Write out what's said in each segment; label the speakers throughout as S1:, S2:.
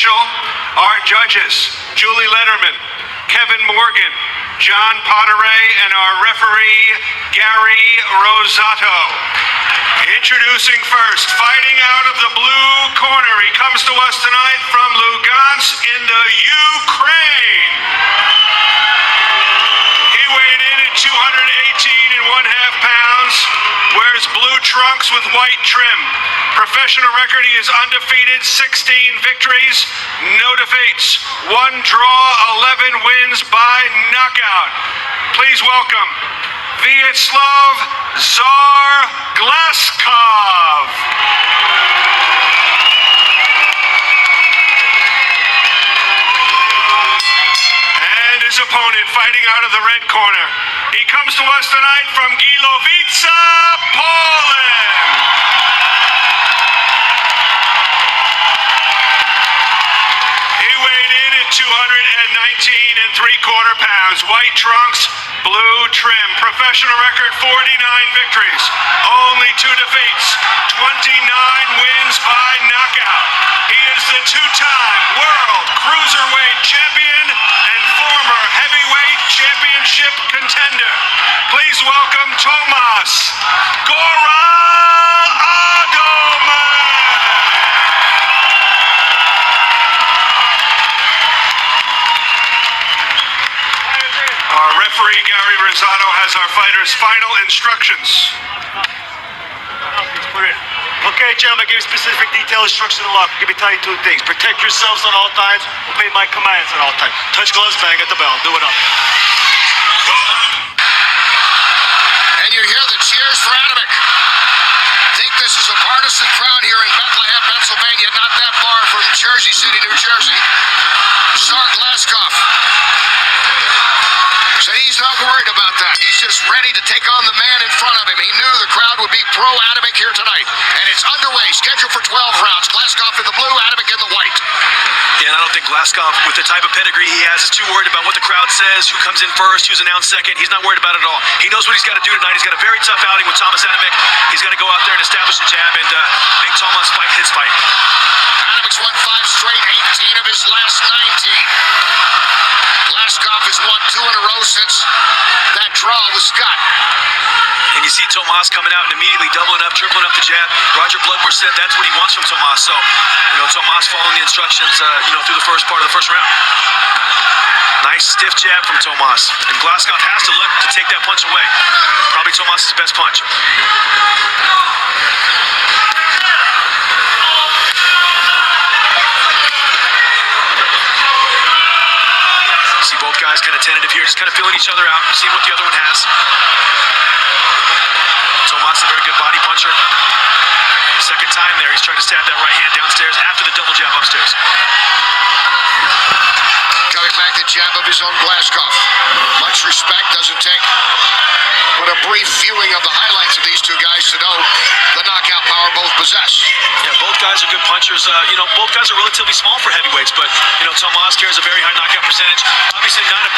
S1: official. Our judges, Julie Letterman, Kevin Morgan, John Potteray, and our referee, Gary Rosato. Introducing first, fighting out of the blue corner. He comes to us tonight from Lugansk in the Ukraine. He weighed in at 218.5 pounds, wears blue trunks with white trim. Professional record, he is undefeated, 16 victories, no defeats, 1 draw, 11 wins by knockout. Please welcome Vyacheslav Tsar Glazkov. And his opponent fighting out of the red corner. He comes to us tonight from Gilovice, Poland. He weighed in at 219.75 pounds, white trunks, blue trim. Professional record, 49 victories, only 2 defeats, 29 wins by knockout. He is the 2-time world cruiserweight champion and former heavyweight championship contender. Please welcome Tomasz Adamek. Our referee, Gary Rosato, has our fighters' final instructions.
S2: Okay, gentlemen, give you specific detailed instructions in the locker. Let me tell you 2 things. Protect yourselves on all times. Obey my commands at all times. Touch gloves, bang at the bell. Do it up.
S3: And you hear the cheers for Adamek. Think this is a partisan crowd here in Bethlehem, Pennsylvania, not that far from Jersey City, New Jersey. Tsar Glazkov said he's not worried about that. He's just ready to take on the man in front of him. He knew the crowd would be pro-Adamek here tonight. And it's underway, scheduled for 12 rounds. Glazkov in the blue, Adamek in the white.
S4: Yeah, and I don't think Glazkov, with the type of pedigree he has, is too worried about what the crowd says, who comes in first, who's announced second. He's not worried about it at all. He knows what he's got to do tonight. He's got a very tough outing with Tomasz Adamek. He's got to go out there and establish a jab and make Tomasz fight his fight.
S3: Adamek's won 5 straight, 18 of his last 19. Glazkov has won 2 in a row since that draw with Scott.
S4: And you see Tomasz coming out and immediately doubling up, tripling up the jab. Roger Bloodworth said that's what he wants from Tomasz. So, Tomasz following the instructions, through the first part of the first round. Nice stiff jab from Tomasz. And Glazkov has to look to take that punch away. Probably Tomas's best punch. See both guys kind of tentative here, just kind of feeling each other out, seeing what the other one has. Tomasz, a very good body puncher. Second time there, he's trying to stab that right hand downstairs after the double jab upstairs.
S3: Coming back the jab of his own Glazkov. Much respect, doesn't take but a brief viewing of the highlights of these 2 guys to know the knockout power both possess.
S4: Yeah, both guys are good punchers. Both guys are relatively small for heavyweights, but Tomasz carries a very high knockout percentage. Obviously, not as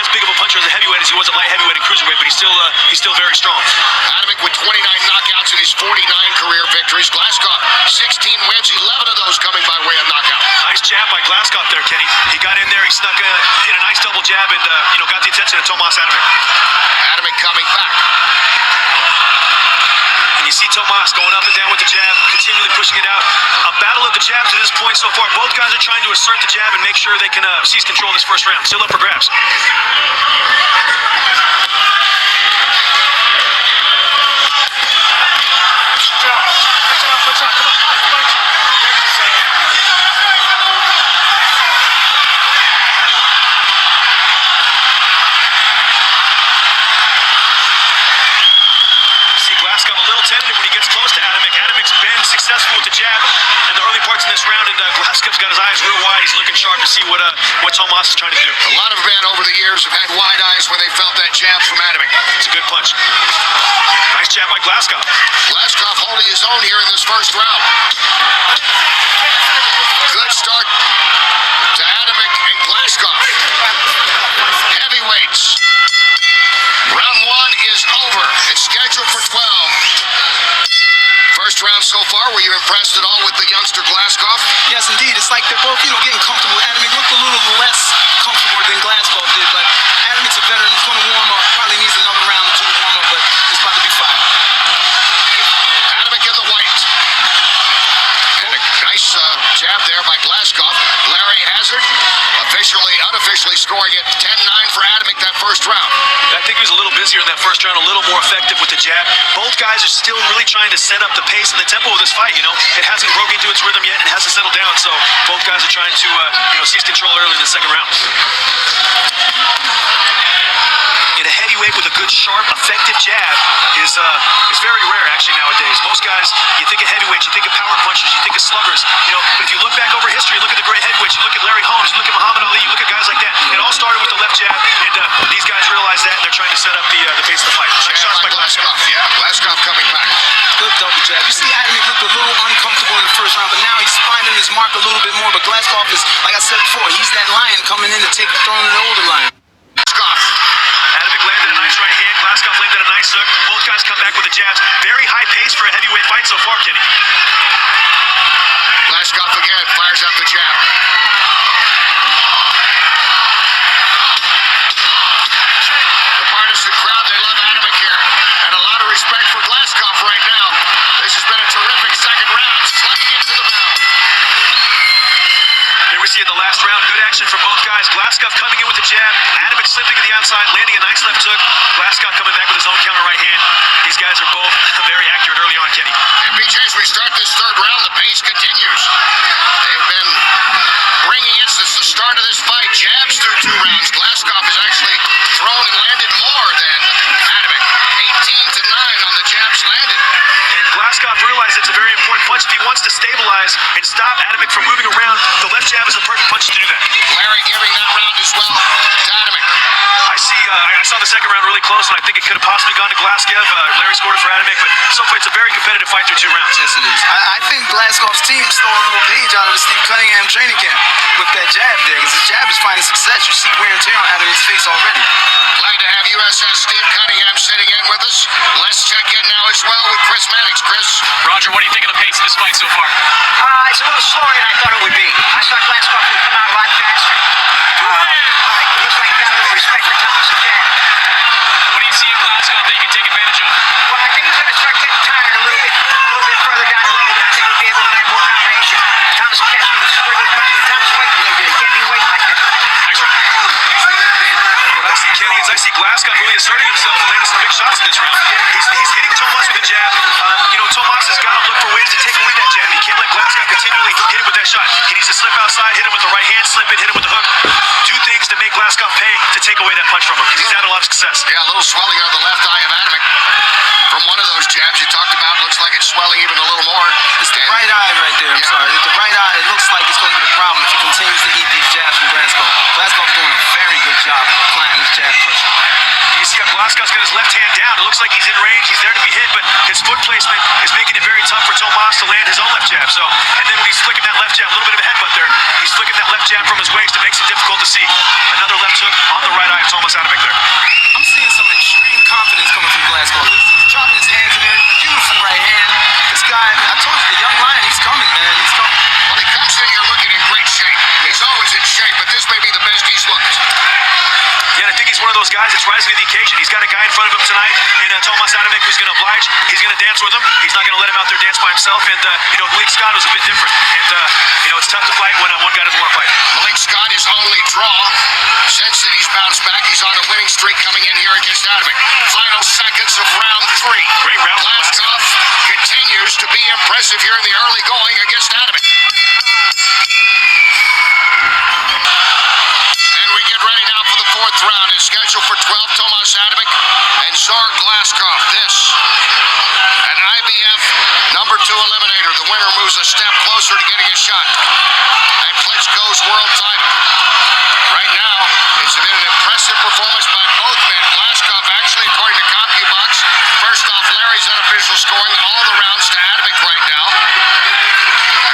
S4: big of a puncher as a heavyweight as he was at light heavyweight and cruiserweight, but he's still very strong.
S3: Adamek with 29 knockouts in his 49 career victories. Glazkov 16 wins, 11 of those coming by way of knockout.
S4: Nice jab by Glazkov there, Kenny. He got in there, he snuck in a nice double jab, and got the attention of Tomasz Adamek.
S3: Adamek coming back.
S4: And you see Tomasz going up and down with the jab, continually pushing it out. A battle of the jabs at this point so far. Both guys are trying to assert the jab and make sure they can seize control of this first round. Still up for grabs. Glazkov a little tentative when he gets close to Adamek. Adamek's been successful with the jab in the early parts of this round, and Glazkov's got his eyes real wide. He's looking sharp to see what Tomasz is trying to do.
S3: A lot of men over the years have had wide eyes when they felt that jab from Adamek.
S4: It's a good punch. Nice jab by Glazkov.
S3: Glazkov holding his own here in this first round. Good start to Adamek and Glazkov. Heavyweights. Round 1 is over. It's scheduled for 12. First round so far, were you impressed at all with the youngster Glazkov?
S5: Yes, indeed. It's like they're both,
S3: there by Glazkov. Larry Hazard unofficially scoring it 10-9 for Adamek that first round.
S4: I think he was a little busier in that first round, a little more effective with the jab. Both guys are still really trying to set up the pace and the tempo of this fight. It hasn't broken into its rhythm yet and hasn't settled down. So both guys are trying to seize control early in the second round. In a heavyweight with a good, sharp, effective jab is very rare actually nowadays. Most guys, you think of heavyweights, you think of power punchers, you think of sluggers. But if you look back over history, look at the great heavyweights, you look at Larry Holmes, you look at Muhammad Ali, you look at guys like that. It all started with the left jab, and these guys realize that, and they're trying to set up the pace of the fight.
S3: Nice shots by Glazkov. Yeah, Glazkov coming back.
S5: Good double jab. You see Adamek looked a little uncomfortable in the first round, but now he's finding his mark a little bit more. But Glazkov is, like I said before, he's that lion coming in to take the throne of the older lion.
S3: Glazkov.
S4: Adamek landed a nice right hand. Glazkov landed a nice hook. Both guys come back with the jabs. Very high pace for a heavyweight fight so far, Kenny.
S3: Glazkov again fires out the jab. The partisan crowd, they love Adamek here. And a lot of respect for Glazkov right now. This has been a terrific second round. Slugging into the mound.
S4: Here we see in the last round, good action from both guys. Glazkov coming in with the jab. Adamek slipping to the outside, landing a nice left hook. Glazkov coming back with his own counter right hand. These guys are both very accurate early on, Kenny.
S3: And BJ, as we start this third round, the pace continues. They've been bringing it since the start of this fight. Jabs through 2 rounds. Glazkov has actually thrown and landed more than Adamek. 18-9 on the jabs landed.
S4: And Glazkov realized it's a very important punch. If he wants to stabilize and stop Adamek from moving around, the left jab is a perfect punch to do that.
S3: Larry giving that round as well to Adamek.
S4: I saw the second round really close, and I think it could have possibly gone to Glazkov. Larry scored it for Adamek, but so far it's a very competitive fight through 2 rounds.
S5: Yes, it is. I think Glazkov's team stole a little page out of the Steve Cunningham training camp with that jab there, because his jab is finding success. You see wear and tear on Adamek's face already.
S3: Glad to have USS Steve Cunningham sitting in with us. Let's check in now as well with Chris Mannix. Chris.
S6: Roger, what do you think of the pace of this fight so far?
S7: It's a little slower than I thought it would be. I thought Glazkov would come out a lot faster. It looks like he got a little respect for Tomasz again.
S6: What do you see in Glazkov that you can take advantage of?
S7: Well, I think he's going to start getting tired a little bit further down the road. I think he'll be able to land more combination. Tomasz catching the square punches. Tomasz waiting a little bit. He can't be waiting like this.
S6: Thanks, Roger.
S4: What I see, Kenny, is I see Glazkov really asserting himself and landing some big shots in this round. He's hitting Tomasz with a jab. Tomasz has got to look for ways to take away that jab. He can't let Glazkov continually hit him with that shot. He needs to slip outside, hit him with the right hand, slip it, hit him with the hook. Do things to make Glazkov pay to take away that punch from him, because he's had a lot of success.
S3: Yeah, a little swelling on the left eye of Adamek. From one of those jabs you talked about, looks like it's swelling even a little more.
S5: It's the right eye right there. I'm sorry. The right eye, it looks like it's going to be a problem if he continues to eat these jabs from Glazkov. Glazkov's doing a very good job of applying his jab pressure.
S4: You see how Glazkov's got his left hand down. It looks like he's in range. He's there to be hit, but his foot placement is making it very tough for Tomasz to land his own left jab. And then when he's flicking that left jab, a little bit of a headbutt there, he's flicking that left jab from his waist. It makes it difficult to see. Another left hook on the right eye of Tomasz Adamek there.
S5: I'm seeing some extreme confidence coming from Glazkov. He's dropping his hands in there. Beautiful right hand. This guy, I told you, the young lion, he's coming, man. He's coming.
S3: When he comes in, you're looking in great shape. He's always in shape, but this may be the best he's looked.
S4: Yeah, I think he's one of those guys that's rising to the occasion. He's got a guy in front of him tonight, and Tomasz Adamek, who's going to oblige. He's going to dance with him. He's not going to let him out there dance by himself. And, Malik Scott was a bit different. And, it's tough to fight when one guy doesn't want to fight.
S3: Malik Scott is only draw. Since then, he's bounced back. He's on a winning streak coming in here against Adamek. Final seconds of round 3.
S4: Great round.
S3: Glazkov continues to be impressive here in the early going against Adamek. And we get ready now for the 4th round. It's scheduled for 12. Tomasz Adamek and Zar Glazkov. This, an IBF number 2 eliminator. The winner moves a step closer to getting a shot at Klitschko's world title. Right now, it's been an impressive performance by both men. Glazkov actually, according to CompuBox, first off, Larry's unofficial scoring all the rounds to Adamek right now.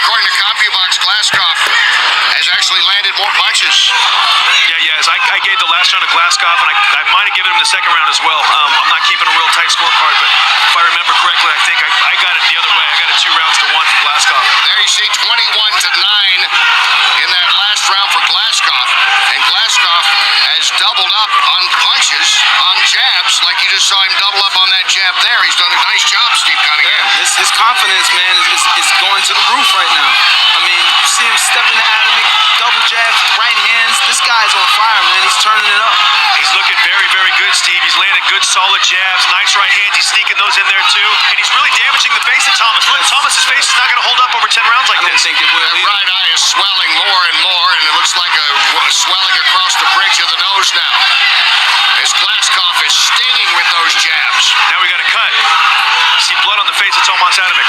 S3: According to CompuBox, Glazkov has actually landed more punches.
S4: Yeah, I gave the last round to Glazkov, and I might have given him the second round as well. I'm not keeping a real tight scorecard, but if I remember correctly, I think I got it the other way. I got it 2 rounds to 1 for Glazkov.
S3: There you see 21-9 in that last round for Glazkov. And Glazkov has doubled up on punches, on jabs, like you just saw him double up on that jab there. He's done a nice job, Steve Cunningham.
S5: His confidence, man, is going to the roof right now. I mean, you see him step jabs, right hands. This guy's on fire, man. He's turning it up.
S4: He's looking very, very good, Steve. He's landing good, solid jabs, nice right hands. He's sneaking those in there, too. And he's really damaging the face of Tomasz. Look, Thomas's face is not going to hold up over 10 rounds like
S5: I don't
S4: this.
S5: think it will
S3: That
S5: either.
S3: right eye is swelling more and more, and it looks like a swelling across the bridge of the nose now. As Glazkov is stinging with those jabs.
S4: Now we got a cut. See blood on the face of Tomasz Adamek.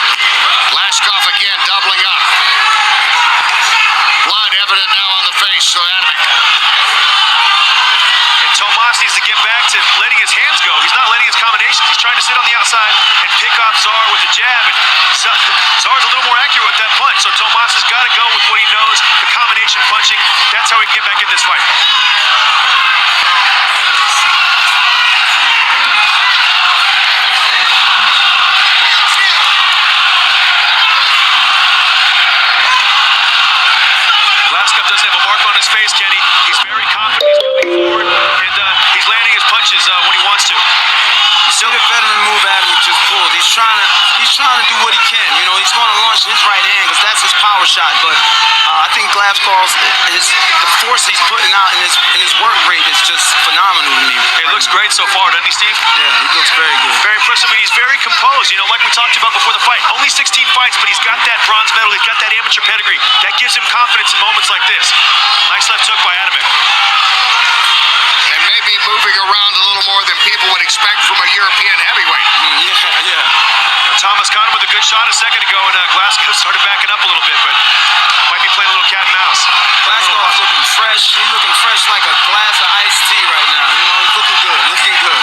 S3: Glazkov again doubling up. Blood evident now on the face of Adamek.
S4: And Tomasz needs to get back to letting his hands go. He's not letting his combinations. He's trying to sit on the outside and pick off Czar with the jab. And Czar's a little more accurate with that punch. So Tomasz has got to go with what he knows, the combination punching. That's how he can get back in this fight. Glazkov doesn't have a mark on his face, Kenny. He's very confident. He's coming forward, and he's landing his punches when he wants to.
S5: You see the veteran move Adamek just pulled. He's trying to do what he can. You know, he's going to launch his right hand because that's his power shot. But I think Glazkov, the force he's putting out in his work rate is just phenomenal to me.
S4: It looks great so far, doesn't he, Steve?
S5: Yeah, he looks very good.
S4: Very impressive. I mean, he's very composed. You know, like we talked about before the fight. Only 16 fights, but he's got that bronze medal. He's got that amateur pedigree. That gives him confidence in moments like this. Nice left hook by Adamek.
S3: And maybe moving around a little more than people would expect from a European heavyweight.
S5: Yeah.
S4: Thomas caught him with a good shot a second ago, and Glazkov started backing up a little bit, but might be playing a little cat and mouse.
S5: Glazkov's looking fresh. He's looking fresh like a glass of iced tea right now. You know, he's looking good.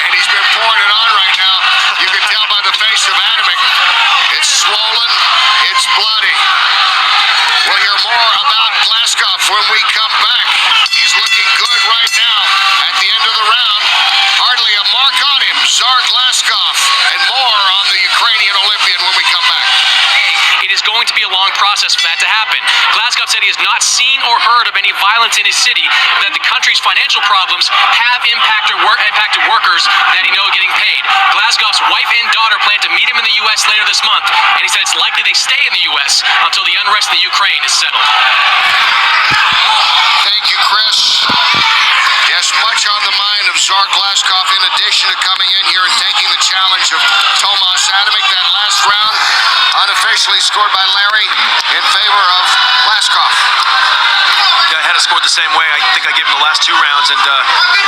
S3: And he's been pouring it on right now. You can tell by the face of Adamek. It's swollen. It's bloody. We'll hear more about Glazkov when we come back. He's looking good right now at the end of the round. Hardly a mark on him. Tsar Glazkov. And more on the Ukrainian Olympian when we come back.
S6: It is going to be a long process for that to happen. Glazkov said he has not seen or heard of any violence in his city, that the country's financial problems have impacted workers that he knows getting paid. Glazkov's wife and daughter plan to meet him in the U.S. later this month, and he said it's likely they stay in the U.S. until the unrest in the Ukraine is settled.
S3: Thank you, Chris. Yes, much on the mind of Tsar Glazkov in addition to coming in here and taking the challenge of Tomasz Adamek. That last round unofficially scored by Larry in favor of Glazkov.
S4: Yeah, I had it scored the same way. I think I gave him the last 2 rounds, and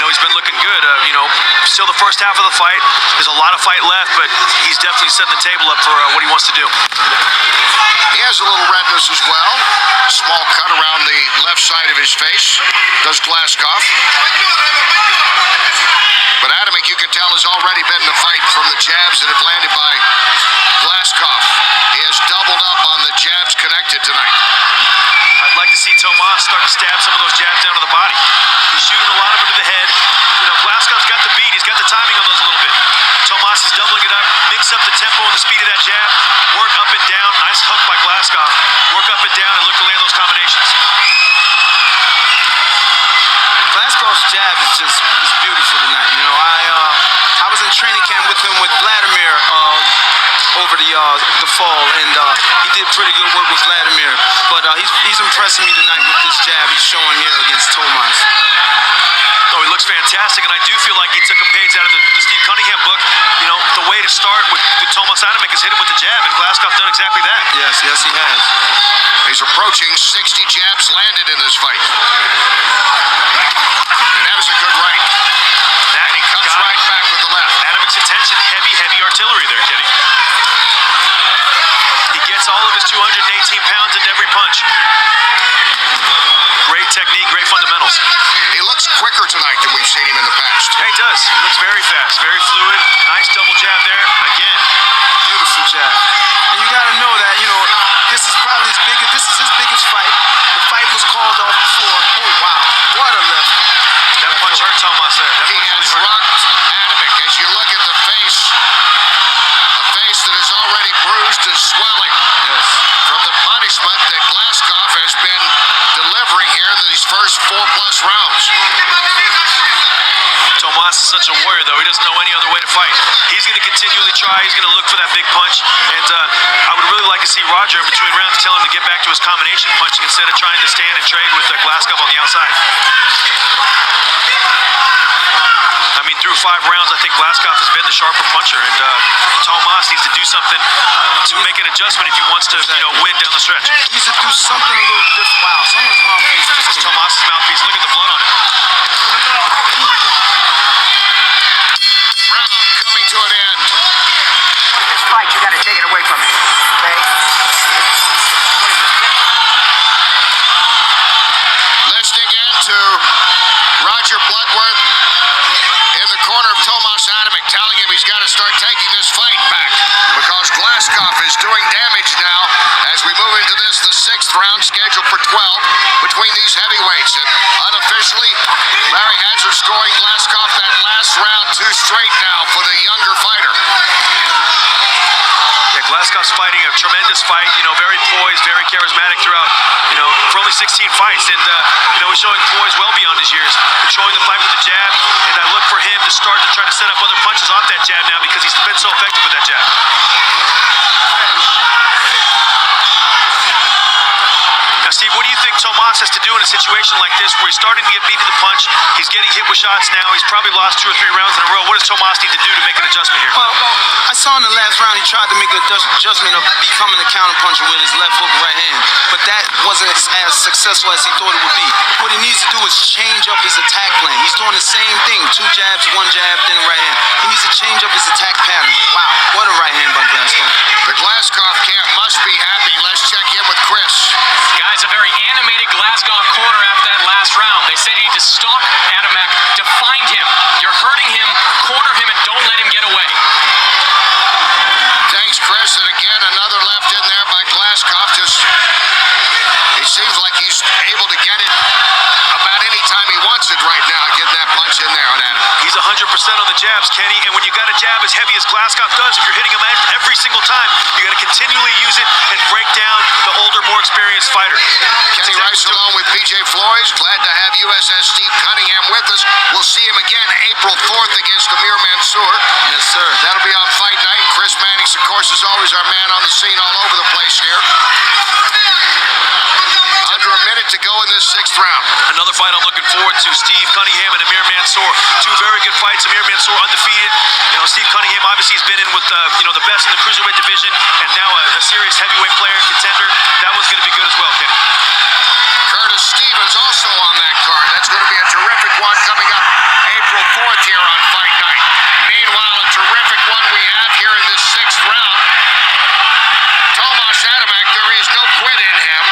S4: he's been looking good. Still the first half of the fight. There's a lot of fight left, but he's definitely setting the table up for what he wants to do.
S3: He has a little redness as well. Small cut around the left side of his face. Does Glazkov. But Adamek, you can tell, has already been in the fight from the jabs that have landed by Glazkov. He has doubled up on the jabs connected tonight.
S4: I'd like to see Tomasz start to stab some of those jabs down to the body. He's shooting a lot of them to the head. Glazkov's got the beat. He's got the timing on those a little bit. Tomasz is doubling it up, mix up the tempo and the speed of that jab, work up and down. Nice hook by Glazkov. Work up and down and look to land those combinations.
S5: Glazkov's jab is beautiful tonight. You know, I was in training camp with him with Vladimir over the fall, and he did pretty good work with Vladimir. But he's impressing me tonight with this jab he's showing here against Tomasz.
S4: Oh, he looks fantastic, and I do feel like he took a page out of the Steve Cunningham book. The way to start with Tomasz Adamek is hit him with the jab, and Glazkov's done exactly that.
S5: Yes, he has.
S3: He's approaching 60 jabs landed in this fight. And that was a good right. And he comes right back with the left.
S4: Adamek's attention, heavy artillery there, Kenny. He gets all of his 218 pounds into every punch. Great technique, great fundamentals.
S3: He looks quicker tonight than we've seen him in the past.
S4: Yeah, he does. He looks very fast, very fluid. Nice double jab there. Again,
S5: Beautiful jab. And you got to know that, this is probably his biggest fight. The fight was called off before. Oh, wow. What a left.
S4: that punch hurt Tomasz there. That
S3: He
S4: punch
S3: has
S4: really hurt.
S3: rocked Adamek. As you look at the face, a face that is already bruised and swelling from the punishment that Glazkov has been delivering here in these first 4+ rounds.
S4: Tomasz Tomasz is such a warrior, though. He doesn't know any other way to fight. He's going to continually try. He's going to look for that big punch. And I would really like to see Roger in between rounds tell him to get back to his combination punching instead of trying to stand and trade with Glazkov on the outside. I mean, through 5 rounds, I think Glazkov has been the sharper puncher, and Tomasz needs to do something to make an adjustment if he wants to, win down the stretch.
S5: He needs to do something a little different. Wow, someone's mouthpiece just
S4: This is Tomas's mouthpiece. Look at the blood on it.
S3: Round coming to an end.
S7: This fight, you got to take it away from him. Okay?
S3: Listening in to Roger Bloodworth in the corner of Tomasz Adamek, telling him he's got to start taking this fight back because Glazkov is doing damage now as we move into the 6th round scheduled for 12 between these heavyweights. And unofficially, Larry Hazard scoring Glazkov that last round 2 straight now for the younger fighter.
S4: Yeah, Glazkov's fighting a tremendous fight, very poised, very charismatic throughout, for only 16 fights. And, he's showing poise well beyond his years, controlling the fight with the jab. And I look for him to start to try to set up other punches off that jab now because he's been so effective with that jab. Now, Steve, what do you think Tomasz has to do in a situation like this where he's starting to get beat to the punch, he's getting hit with shots now, he's probably lost 2 or 3 rounds in a row. What does Tomasz need to do to make an adjustment here?
S5: Well, I saw in the last round he tried to make an adjustment of becoming a counterpuncher with his left hook right hand, but that wasn't as successful as he thought it would be. What he needs to do is change up his attack plan. He's doing the same thing, 2 jabs, 1 jab, then a right hand. He needs to change up his attack pattern. Wow, what a right hand by Glazkov.
S3: The Glazkov camp must be happy. Let's check in with Chris.
S6: Guys, a very animated Glazkov corner after that last round. They said you need to stalk Adamek to find him. You're hurting him, corner him, and don't let him get away.
S3: Thanks, Chris. And again, another left in there by Glazkov. It seems like he's able to get it about any time he wants it right now, getting that punch in there on Adamek.
S4: He's 100% on the jabs, Kenny, and when you got a jab as heavy as Glazkov does, if you're hitting him every single time, you got to continually use it and break down the older, more experienced fighter.
S3: Kenny Rice along with PJ Flores. Glad to have USS Steve Cunningham with us. We'll see him again April 4th against Amir Mansour.
S5: Yes, sir.
S3: That'll be on Fight Night. Chris Mannix, of course, is always our man on the scene all over the place here. Under a minute to go in this 6th round.
S4: Another fight I'm looking forward to, Steve Cunningham and Amir Mansour. 2 very good fights. Amir Mansour undefeated. Steve Cunningham obviously has been in with the best in the cruiserweight division, and now a serious heavyweight player, contender. That one's going to be good as well, Kenny.
S3: Curtis Stevens also on that card. That's going to be a terrific one coming up April 4th here on Fight Night. Meanwhile, a terrific one we have here in this 6th round. Tomasz Adamek, there is no quit in him,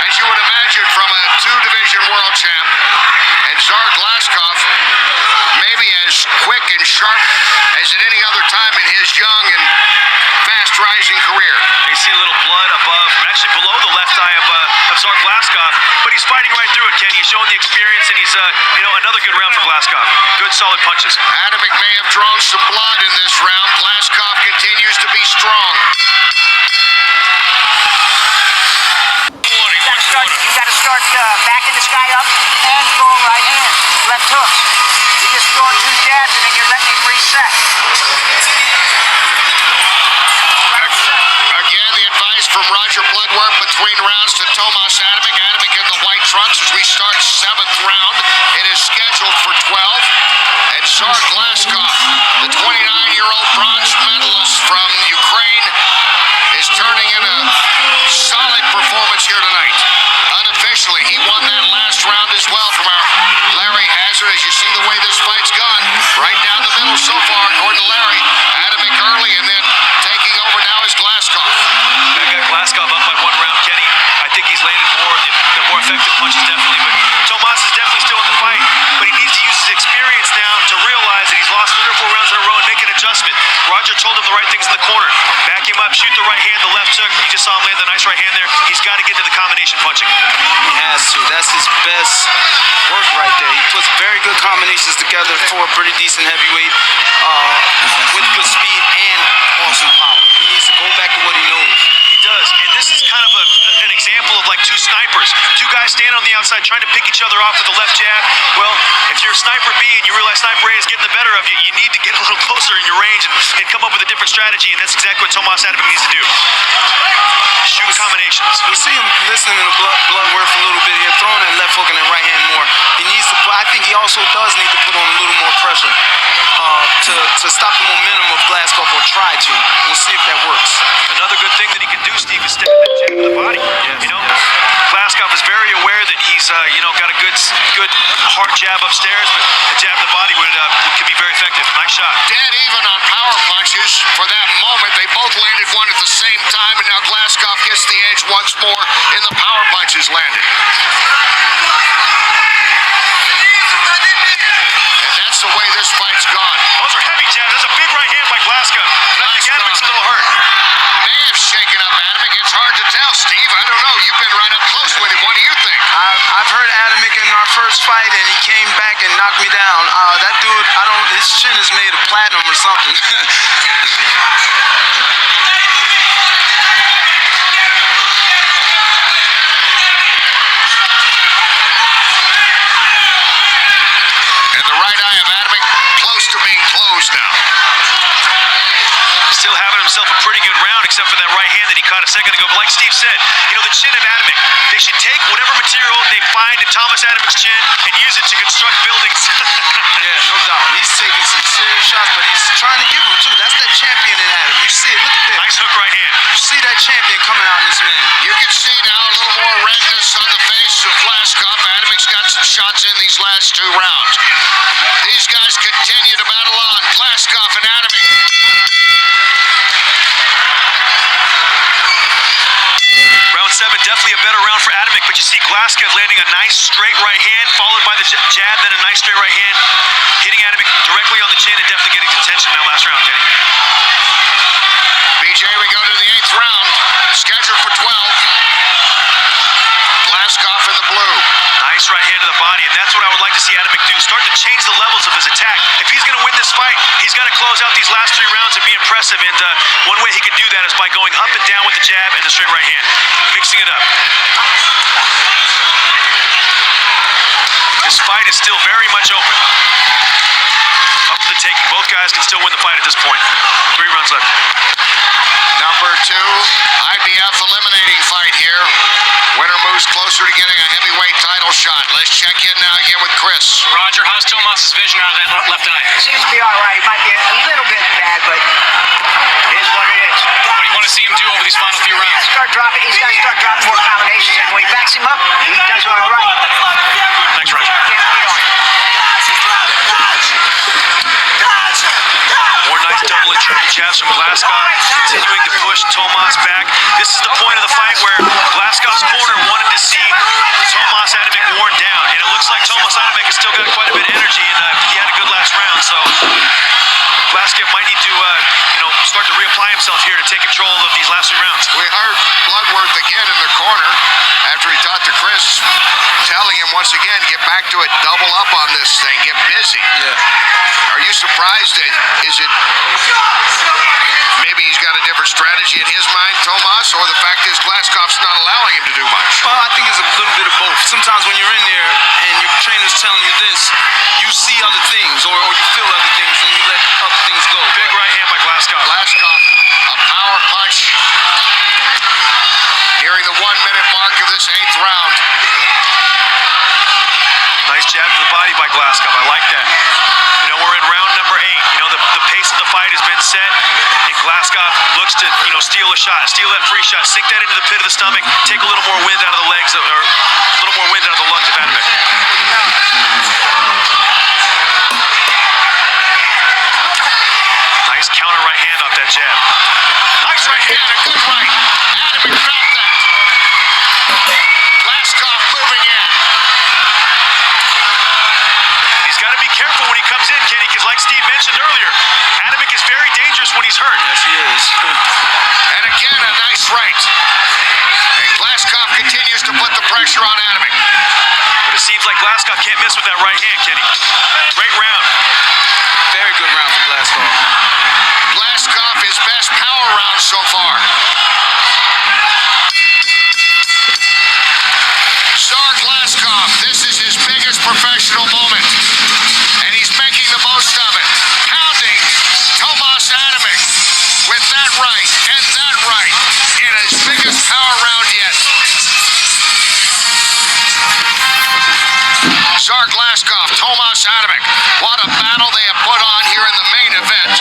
S3: as you would imagine from a 2-division world champ. And Tsar Glazkov, maybe as quick and sharp as at any other time in his young and fast-rising career.
S4: You see a little blood above, actually below the left eye of Tsar Glazkov, but he's fighting right through it, Kenny. He's showing the experience, and he's, another good round for Glazkov. Good, solid punches.
S3: Adamek may have drawn some blood in this round. Glazkov continues to be strong.
S7: You got to start backing this guy up and throwing right hands, left hooks. You're just throwing 2 jabs and then you're letting him reset.
S3: Again, the advice from Roger Bloodworth between rounds to Tomasz Adamek. Adamek in the white trunks as we start 7th round. It is scheduled for 12. And Tsar Glazkov, the 29-year-old bronze medalist from Ukraine, is turning in a solid performance here tonight. Unofficially, he won that last round as well from our Larry Hazard. As you see the way this fight's gone, right down the middle so far, according to Larry. Adamek early, and then taking over now is Glazkov.
S4: I got Glazkov up by 1 round, Kenny. I think he's landed the more effective punches, definitely. But Tomasz is definitely still in the fight, but he needs to use his experience now to realize that he's lost 3 or 4 rounds in a row and make an adjustment. Roger told him the right things in the corner. Back him up, shoot the right hand, the left hook. You just saw him land the nice right hand there. He's got to get to the combination punching.
S5: He has to. That's his best work right there. He puts very good combinations together for a pretty decent heavyweight with good speed and awesome power. He needs to go back to what he knows.
S4: He does, and this is kind of an example example of like two snipers. Two guys standing on the outside trying to pick each other off with the left jab. Well, if you're sniper B and you realize sniper A is getting the better of you, you need to get a little closer in your range and come up with a different strategy, and that's exactly what Tomasz Adamek needs to do. Shoot combinations.
S5: We see him listening to blood work a little bit here, throwing that left hook and that right hand more. He needs to put, I think he also does need to put on a little more pressure to stop the momentum of Glazkov, or try to. We'll see if that works.
S4: Another good thing that he can do, Steve, is stab that jab to the body.
S5: Yes,
S4: you know,
S5: yes.
S4: Glazkov is very aware that he's got a good hard jab upstairs, but the jab to the body could be very effective. Nice shot.
S3: Dead even on power punches for that moment. They both landed one at the same time, and now Glazkov gets the edge once more in the power punches landed. And that's the way this fight's gone.
S4: Those are heavy jabs. That's a big right hand by Glazkov. I think Adamek's a little hurt.
S3: May have shaken up Adamek. It's hard to tell, Steve. I don't know. You've been right up close with him. What do you think?
S5: I've heard Adamek in our first fight, and he came back and knocked me down. That dude, his chin is made of platinum or something.
S3: And the right eye of Adamek close to being closed now.
S4: Still having himself a pretty good round, except for that right hand that he caught a second ago. But like Steve said, the chin of Adamek, they should take whatever material they find in Tomasz Adamek's chin and use it to construct buildings.
S5: Yeah, no doubt. He's taking some serious shots, but he's trying to give them too. That's that champion in Adam. You see it. Look at this.
S4: Nice hook right hand.
S5: You see that champion coming out in this man.
S3: You can see now a little more redness on the face of Glazkov. Adamek's got some shots in these last two rounds. These guys continue to battle on. Glazkov and Adamek.
S4: Round 7, definitely a better round for Adamek, but you see Glazkov landing a nice straight right hand, followed by the jab, then a nice straight right hand, hitting Adamek directly on the chin and definitely getting his attention in that last round, Kenny.
S3: BJ, we go to the 8th round, scheduled for 12. Glazkov in the blue.
S4: Nice right hand to the body, and that's what I would like to see Adamek do. Start to change the levels of his attack. If he's going to win this fight, he's got to close out these last 3 rounds and be impressive, and one way he can do that is by going up and down with the jab and the straight right hand, mixing it up. This fight is still very much open. Up to the taking. Both guys can still win the fight at this point. 3 rounds left.
S3: Number 2, IBF eliminating fight here. Winner moves closer to getting a heavyweight title shot. Let's check in now again with Chris.
S6: Roger, how's Tomas's vision out of that left eye?
S7: Seems to be all right. It might be a little bit bad, but it is what it is.
S6: What do you want to see him do over these final few rounds?
S7: He's got to start dropping more combinations, and when he backs him up, he does all right.
S6: Thanks, Roger.
S7: Can't wait on it.
S4: More nice double and triple jabs from Glazkov, continuing to push Tomasz back. This is the point of the fight where Glazkov's corner wanted to see Tomasz Adamek worn down, and it looks like Tomasz Adamek has still got quite a bit of energy, and he had a good last round, so Glazkov might need to start to reapply himself here to take control of these last 3 rounds.
S3: We heard Bloodworth again in the corner after he talked to Chris, telling him once again, get back to it, double up on this thing, get busy.
S5: Yeah.
S3: Are you surprised that, is it maybe he's got a different strategy in his mind, Tomasz, or the fact is Glazkov's not allowing him to do much?
S5: Well, I think it's a little bit of both. Sometimes when you're in there and your trainer's telling you this, you see other things or you feel other things and you let other things go.
S4: Big right hand by Glazkov.
S3: Glazkov, a power punch, nearing the 1-minute mark of this 8th round.
S4: Nice jab to the body by Glazkov. I like that. We're in round number 8. The pace of the fight has been set, and Glazkov looks to, steal a shot, steal that free shot, sink that into the pit of the stomach, take a little more wind out of the legs, or a little more wind out of the lungs of Adamek. Nice counter right hand off that jab. Nice right hand, a good right.
S3: Adamek felt that. Glazkov moving in.
S4: He's got to be careful when he comes in, Kenny, because like Steve mentioned earlier, Adamek is very dangerous when he's hurt.
S5: Yes, he is.
S3: And again, a nice right. And Glazkov continues to put the pressure on Adamek.
S4: But it seems like Glazkov can't miss with that right hand, Kenny. Great round.
S5: Very good round for Glazkov.
S3: Glazkov, his best power round so far. inspirational moment, and he's making the most of it. Pounding Tomasz Adamek with that right and that right in his biggest power round yet. Glazkov, Tomasz Adamek. What a battle they have put on here in the main event.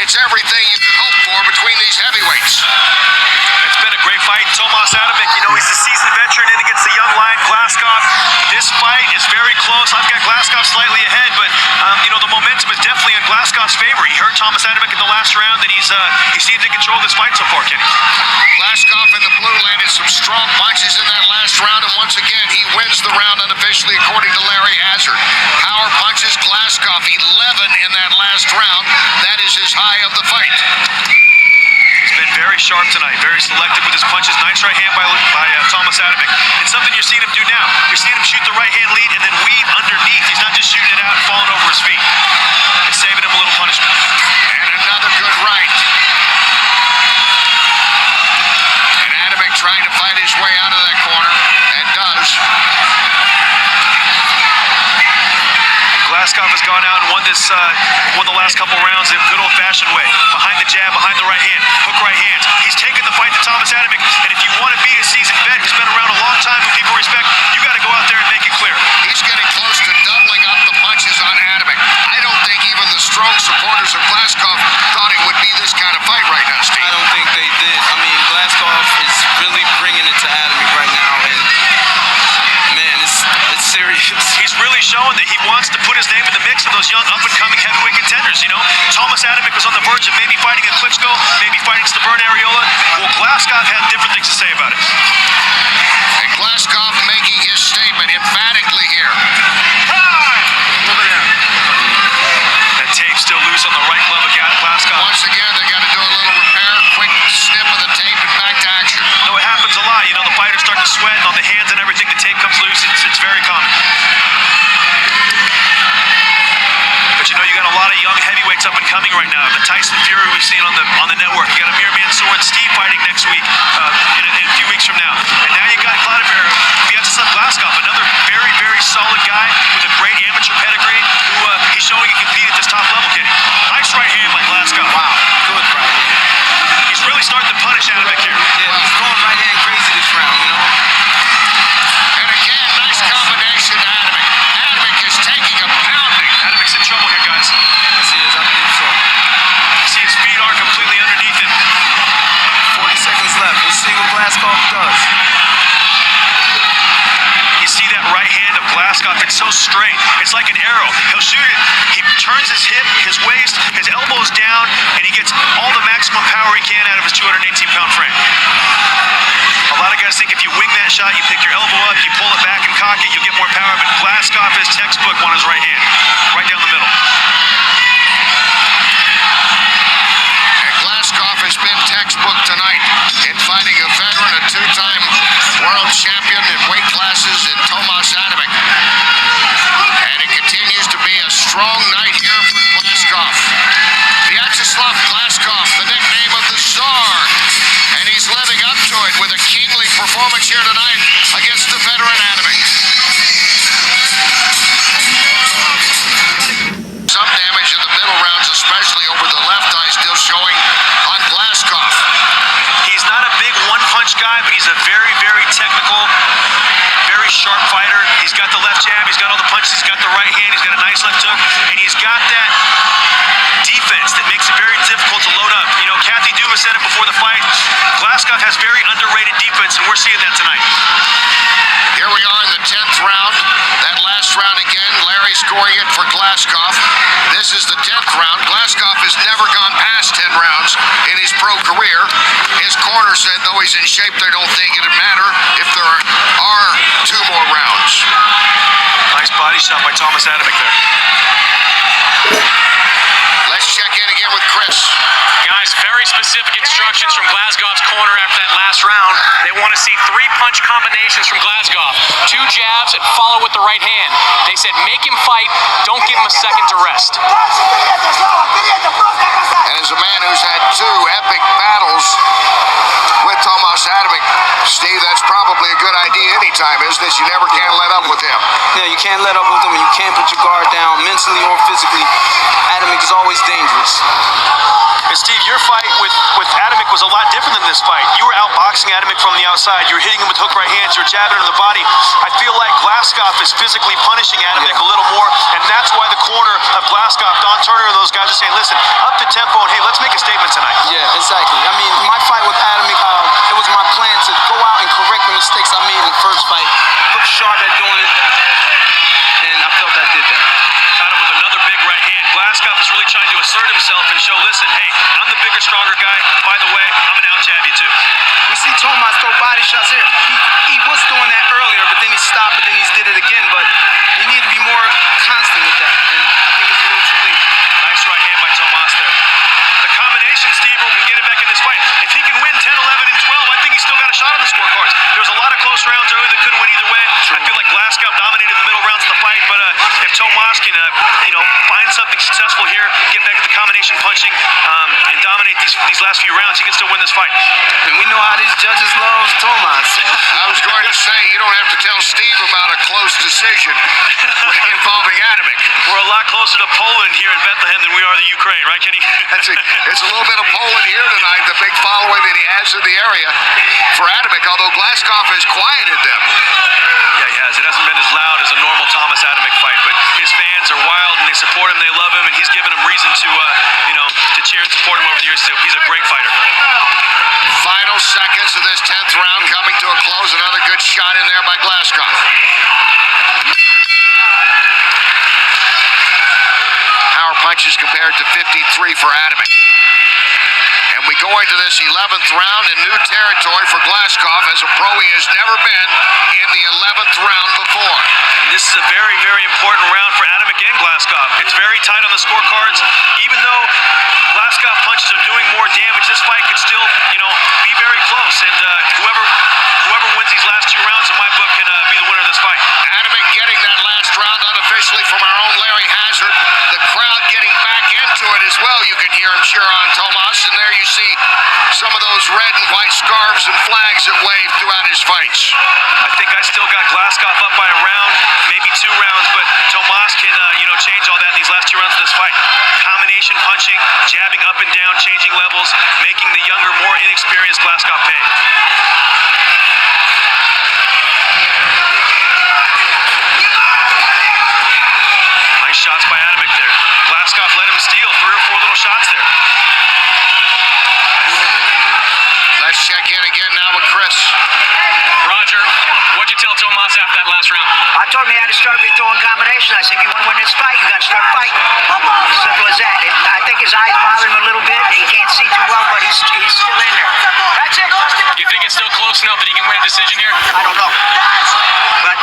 S3: It's everything you could hope for between these heavyweights.
S4: It's been a great fight. Tomasz Adamek, you know, he's a seasoned veteran in against the young lion, Glazkov. This fight is very close. I've got Glazkov slightly ahead, but, you know, the momentum is definitely in Glazkov's favor. He hurt Tomasz Adamek in the last round, and he seemed to control this fight so far, Kenny.
S3: Glazkov in the blue landed some strong punches in that last round, and once again, he wins the round unofficially according to Larry Hazard. Power punches Glazkov 11 in that last round. That is his high of the fight.
S4: He's been very sharp tonight, very selective with his punches. Nice right hand by Tomasz Adamek. It's something you're seeing him do now. You're seeing him shoot the right hand lead and then weave underneath. He's not just shooting it out and falling over his feet. It's saving him a little punishment.
S3: And another good right. And Adamek trying to fight his way out of that corner, and does.
S4: Glazkov has gone out and won the last couple rounds the good old-fashioned way. Behind the jab, behind the right hand, hook right hands. He's taken the fight to Tomasz Adamek, and if you want to be a seasoned vet who's been around a long time, who people respect, you got to go out there and make it clear.
S3: He's getting close to doubling up the punches on Adamek. I don't think even the strong supporters of Glazkov thought it would be this kind of fight right now, Steve.
S5: I don't think they did. I mean, Glazkov is really bringing it to Adamek right now, and man, it's serious.
S4: He's really showing that he wants to put his name in the mix of those young up-and-coming heavyweight contenders, you know. Tomasz Adamek was on the verge of maybe fighting a Klitschko, maybe fighting Stavern Ariola. Well, Glazkov had different things to say about it.
S3: And Glazkov making his statement emphatically here.
S4: That tape's still loose on the right glove of Glazkov.
S3: Once again, they got to do a little repair, quick snip of the tape and back to action.
S4: No, it happens a lot. You know, the fighters start to sweat, and on the hands and everything, the tape comes loose. It's very common. But you know, you got a lot of young heavyweights up and coming right now. The Tyson Fury we've seen on the network. You got Amir Mansour and Steve fighting next week, in a few weeks from now. And now you got Vyacheslav Glazkov, another very, very solid guy with a great amateur pedigree who he's showing he can compete at this top level, Kenny. Nice right hand by Glazkov.
S5: Wow, good right hand.
S4: He's really starting to punish Adamek here.
S5: Yeah, he's going right hand crazy this round, you know.
S3: And again, nice combination to Adamek. Adamek is taking a pounding.
S4: Adamek's in trouble here, guys.
S5: Yes, he is. I believe so.
S4: You see his feet are completely underneath him.
S5: 40 seconds left. We'll see what Glazkov does.
S4: You see that right hand of Glazkov, it's so straight. It's like an arrow. He'll shoot it. He turns his hip, his waist, his elbows down, and he gets all the maximum power he can out of his 218-pound frame. A lot of guys think if you wing that shot, you pick your elbow up, you pull it back and cock it, you get more power, but Glazkov is textbook on his right hand, right down the middle.
S3: And Glazkov has been textbook tonight in fighting a veteran, a two-time world champion in weight classes in Tomasz Adamek. And it continues to be a strong night here for Glazkov. Vyacheslav Glazkov, the nickname of the Tsar. And he's living up to it with a kingly performance here tonight against the veteran Adamek. Some damage in the middle rounds, especially over the left eye, still showing on Glazkov.
S4: He's not a big one-punch guy, but he's a very, very technical, very sharp fighter. He's got the left jab, he's got all the punches, he's got the right hand, he's got a nice left hook, and he's got that defense that makes it very difficult to load up. You know, Kathy Duva said it before the fight. Glazkov has very underrated defense, and we're seeing that tonight.
S3: Here we are in the 10th round. That last round again, Larry scoring it for Glazkov. This is the 10th round. Glazkov has never gone past 10 rounds in his pro career. His corner said, though he's in shape, they don't think it'd matter if there are 2 more rounds.
S4: Nice body shot by Tomasz Adamek there.
S3: Let's check in again with Chris.
S6: Guys, very specific instructions from Glazkov's corner after that last round. They want to see 3-punch combinations from Glazkov. 2 jabs and follow with the right hand. They said make him fight, don't give him a second to rest.
S3: And as a man who's had 2 epic battles with Tomasz Adamek, Steve, that's probably a good idea anytime, isn't it? You never can let up with him.
S5: Yeah, you can't let up with him, and you can't put your guard down mentally or physically. Adamek is always dangerous.
S4: And Steve, your fight with Adamek was a lot different than this fight. You were outboxing Adamek from the outside. You were hitting him with hook right hands. You were jabbing him in the body. I feel like Glazkov is physically punishing Adamek a little more, and that's why the corner of Glazkov, Don Turner, and those guys are saying, listen, up the tempo, and hey, let's make a statement tonight.
S5: Yeah, exactly. I mean, my fight with Adamek, it was my plan to go out and correct the mistakes I made in the first fight. Look sharp at doing it, and I felt I did that.
S4: Caught him with another big right hand. Glazkov is really trying to assert himself and show, listen, hey, I'm the bigger, stronger guy. By the way, I'm going to out-jab you too.
S5: We see Tomasz throw body shots here. He was doing that earlier, but then he stopped, but then he did it again. But he needed to be more constant with that, and I think it's a little too late.
S4: Nice right hand by Tomasz there. The combination, Steve, can get it back in this fight. If he can win 10, 11, and 12, I think he's still got a shot on the scorecards. There was a lot of close rounds early that couldn't win either way. I feel like Glazkov dominated the middle rounds of the fight, but if Tomasz can, find something successful here, get back to the combination punching, and dominate these last few rounds, he can still win this fight.
S5: And we know how these judges love Tomasz. So.
S3: I was going to say, you don't have to tell Steve about a close decision involving Adamek.
S4: We're a lot closer to Poland here in Bethlehem than we are to Ukraine, right, Kenny?
S3: It's a little bit of Poland here tonight, the big following that he has in the area for Adamek, although Glazkov has quieted them.
S4: Yeah, he has. It hasn't been as loud as a normal Tomasz Adamek fight, but his fans are wild and they support him, they love him, and he's given them reason to cheer and support him over the years. He's a great fighter.
S3: Final seconds of this 10th round coming to a close. Another good shot in there by Glazkov. Power punches compared to 53 for Adamek. And we go into this 11th round in new territory for Glazkov. As a pro, he has never been in the 11th round before.
S4: And this is a very, very important round for Adamek and Glazkov. It's very tight on the scorecards. Even though Glazkov punches are doing more damage, this fight could still, be very close. And whoever wins these last two rounds, in my book, can be the winner of this fight.
S3: Adamek getting that last round unofficially from our own Larry Hazard. The crowd getting back into it as well. You can hear him cheer on Tomasz, and there you see some of those red and white scarves and flags that wave throughout his fights.
S4: I think I still got Glazkov up by a round, maybe 2 rounds, but Tomasz can, change all that in these last 2 rounds of this fight. Combination punching, jabbing up and down, changing levels, making the younger, more inexperienced Glazkov pay. Nice shots by Adamek there. Glazkov let him steal 3 or 4 little shots there.
S3: Let's check in again now with Chris.
S6: Roger, what'd you tell Tomasz after that last round?
S7: I told him he had to start throwing combinations. I said, if you want to win this fight, you got to start fighting. Simple as that. I think his eyes bother him a little bit. He can't see too well, but he's still in there. That's it.
S6: You think it's still close enough that he can win a decision here?
S7: I don't know. But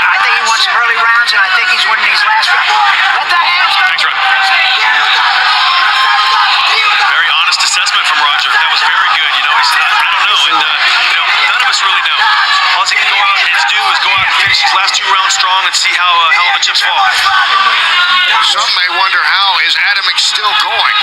S7: I think he wants some early rounds, and I think he's winning these last rounds. Let that hand start.
S4: Thanks, Roger. Very honest assessment from Roger. That was very good. He said, I don't know. And, none of us really know. All he can go out and do is go out and finish these last 2 rounds strong and see how all the chips fall.
S3: Some may wonder, how is Adamek still going?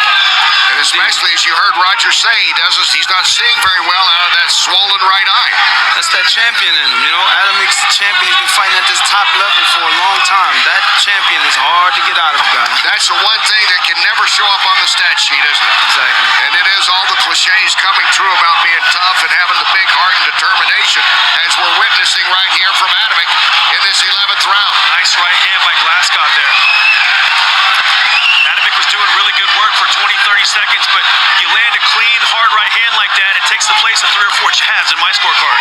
S3: And especially as you heard Roger say, he's not seeing very well out of that swollen right eye.
S5: That's that champion in him, Adamek's the champion. He's been fighting at this top level for a long time. That champion is hard to get out of, guy.
S3: That's the one thing that can never show up on the stat sheet, isn't it?
S5: Exactly.
S3: And it is all the cliches coming true about being tough and having the big heart and determination, as we're witnessing right here from Adamek in this 11th round.
S4: Nice right hand by Glazkov there. Adamek was doing really good work for 20, 30 seconds, but you land a clean, hard right hand like that, it takes the place of 3 or 4 jabs in my scorecard.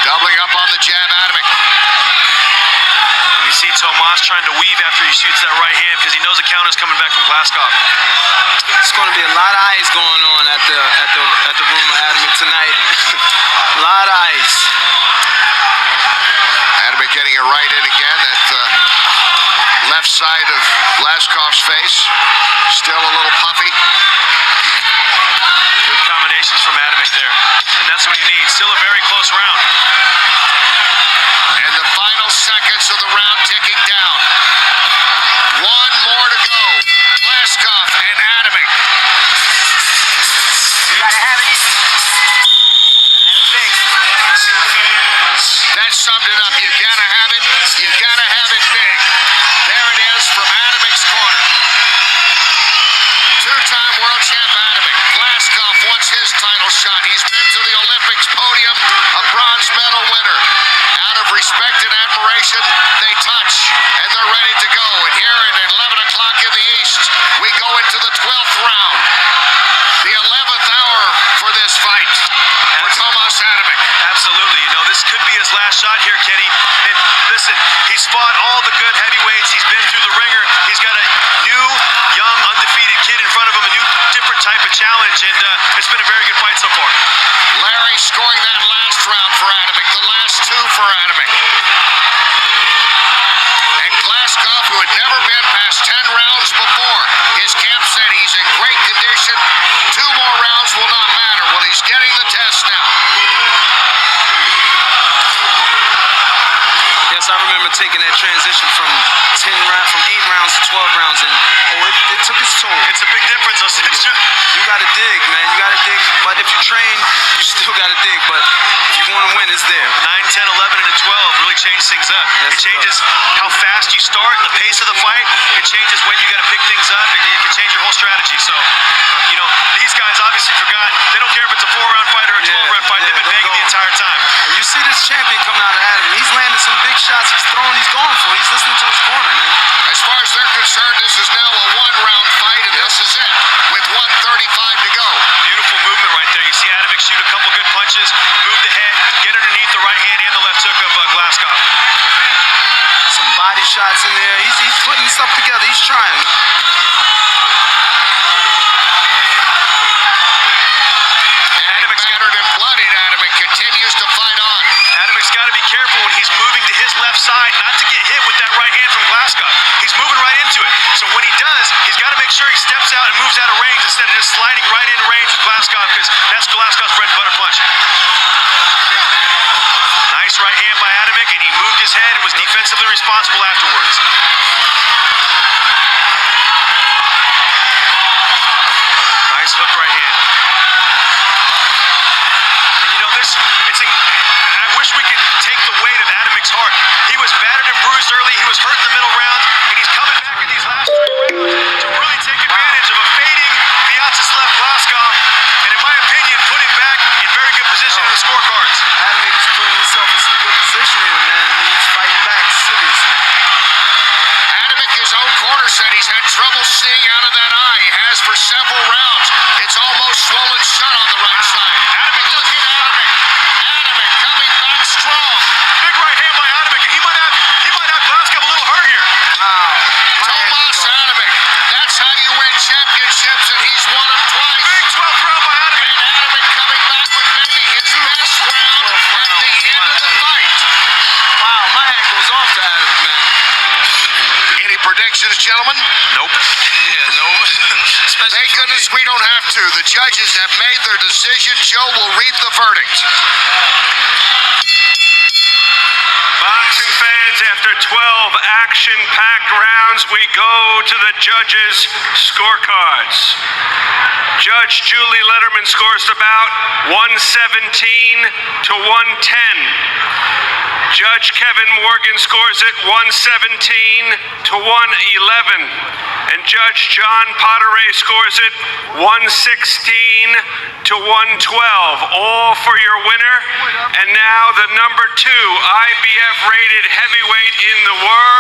S3: Doubling up on the jab, Adamek.
S4: And you see Tomasz trying to weave after he shoots that right hand because he knows the counter's coming back from Glazkov.
S5: It's going to be a lot of eyes going on at the room of Adamek tonight. A lot of eyes.
S3: Adamek getting a right in again at the left side of Glazkov's face. Still a little puffy.
S4: Good combinations from Adamek there. And that's what he needs. Still a very close round.
S3: And the final seconds of the round ticking down. 1 more to go. Glazkov and Adamek.
S7: You got to have it. And it's big.
S3: That summed it up. You gotta have it. You gotta have it big. There it is from Adamek's corner. Two-time world champ Adamek. Glazkov wants his title shot. He's been to the Olympics podium, a bronze medal winner. Out of respect and admiration, they touch, and they're ready to go. And here at 11 o'clock in the East, we go into the 12th round. The 11th hour for this fight for Tomasz Adamek.
S4: Absolutely. You know, this could be his last shot here, Kenny. And listen, he's fought all the good heavyweights. He's been through the ringer. He's got a new, young, undefeated kid in front of him, a new, different type of challenge, and it's been a very good fight so far.
S3: Larry scoring that last round for Adamek, the last two for Adamek. And Glazkov, who had never been past 10 rounds before, his camp said he's in great condition. 2 more rounds will not matter. Well, he's getting the test now.
S5: Yes, I remember taking that transition from 8 rounds to 12 rounds, and it took its toll.
S4: It's a big difference.
S5: You gotta dig, man. You gotta dig. But if you train, you still gotta dig. But if you want to win, it's there.
S4: 9, 10, 11, and 12 really change things up.
S5: Yes,
S4: It changes how fast you start, the pace of the fight. It changes when you got to pick things up. It can change your whole strategy. So, you know, these guys obviously forgot. They don't care if it's a 4-round fight or a 12-round fight. They've been banging the entire time.
S5: And you see this champion coming out of Adamek. He's landing some big shots. He's throwing. He's going for it. He's listening to his corner, man.
S3: As far as they're concerned, this is now a 1-round fight, and this is it, with 1:35 to go.
S4: Beautiful movement right there. You see Adamek shoot a couple good punches, move the head, get underneath the right hand and the left hook of Glazkov.
S5: Some body shots in there. He's putting stuff together. He's trying.
S3: Adamek's battered and bloodied. Adamek continues to fight on.
S4: Adamek's got to be careful when he's moving to his left side, not to get hit with that right hand from Glazkov. He's moving right into it. So when he does, he's got to make sure he steps out and moves out of range instead of just sliding right into range with Glazkov, because that's Glazkov's bread and butter punch. Nice right hand by Adamek, and he moved his head and was defensively responsible afterwards. Nice hook right hand. And you know, I wish we could take the weight of Adamek's heart. He was battered and bruised early. He was hurt in the middle rounds, and he's coming back in these last 3 rounds to really take advantage of a fading Vyacheslav Glazkov, and in my opinion, put him back in very good position in the scorecards.
S5: Adamek is putting himself in some good position here, man. I mean, he's fighting back seriously.
S3: Adamek, his own corner, said he's had trouble seeing out of that eye. He has for several rounds. It's almost swollen shut on the right side. But look at Adamek. Adamek coming back strong.
S4: Big right hand by Adamek, and he might have Glazkov a little hurt here.
S3: Tomasz Adamek. That's how you win championships, and he's won them twice.
S4: Big 12th round by Adamek.
S3: And Adamek coming back with maybe his best round at the end of the fight.
S5: Wow, my hat goes off to Adamek, man.
S3: Any predictions, gentlemen?
S4: Nope. Yeah, no.
S3: Thank goodness we don't have to. The judges have made their decision. Joe will read the verdict.
S1: Boxing fans, after 12 action-packed rounds, we go to the judges' scorecards. Judge Julie Letterman scores the bout 117 to 110. Judge Kevin Morgan scores it 117 to 111. And Judge John Potteray scores it 116 to 112. All for your winner. And now the number 2 IBF rated heavyweight in the world.